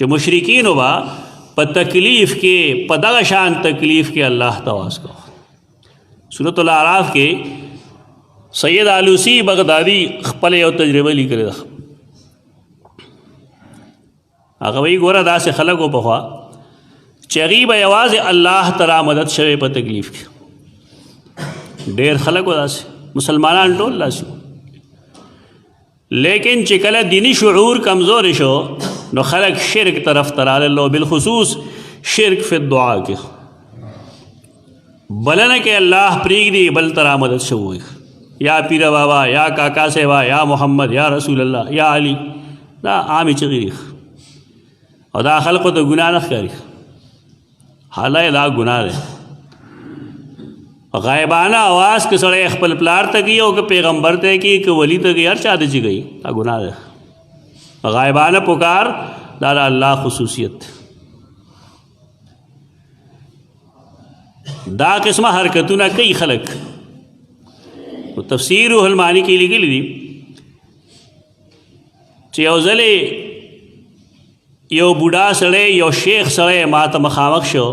چې مشرکینو با په تکلیف کې په دغه شان تکلیف کې الله ته आवाज کو. سورۃ الاعراف کې سید علوسی بغدادي خپل یو تجربه لیکلې ده. هغه وی ګوره داسې خلکو په خوا چې هغوی به یوازې الله ته مدد شوی په تکلیف کې. ډېر خلکو داسې مسلمانان ټول داسې، لیکن چې کله دینی شعور کمزور شو نو خلق شرک طرف ته رالل، بالخصوص شرک فی الدعا کې بلنه کې الله پرېږدي بل ته مدد شوی، یا پیر بابا، یا کاکا صاحبه، یا محمد، یا رسول الله، یا علی، دا عامې چغې او دا خلقو ته ګناه نه ښکاري، حالانکه دا ګناه دی. غایبانه आवाज़ که سړی خپل پلار ته کوي او که پیغمبر ته کوي که ولی ته کوي، هر چا ته چې کوي دا ګناه دی. غایبانه پکار دا د الله خصوصیت. دا قسمه حرکتونه کوي خلک. تفسیر روح المعانی کې لیکلي دي چې یو ځلې یو بوډا سړی یو شیخ سړی ما ته مخامخ شو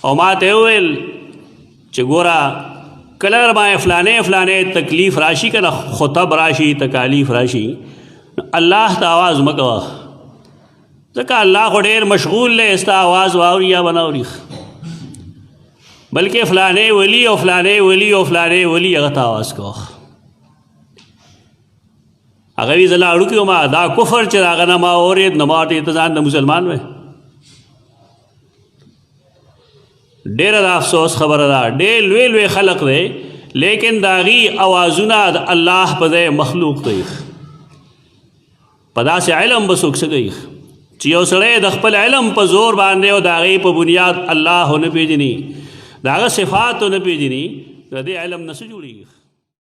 او ما ته وویل چې ګوره کله باندې فلانې تکلیف راشي، کنه خطب راشي، تکالیف راشي، الله ته آواز مه کوه، ځکه الله خو ډېر مشغول دی، ستا آواز واوري یا ونه اوري، بلکې فلانې ولی او فلانې ولی او فلانې ولی هغه ته آواز کوه. هغه وی زه لاړو کې ما دا کفر چې هغه نه ما اورېد نو ما ورته ته ځان د مسلمان وی. ډېره د افسوس خبره ده، ډېر لوی خلق دی لیکن د هغې اوازونه د الله په ځای مخلوق دی. په داسې علم به څوک څه کوي چې یو سړی د خپل علم په زور باندې او د هغې په بنیاد الله نه پېژني، د هغه صفات نه پېژني، د دې علم نه څه جوړېږي.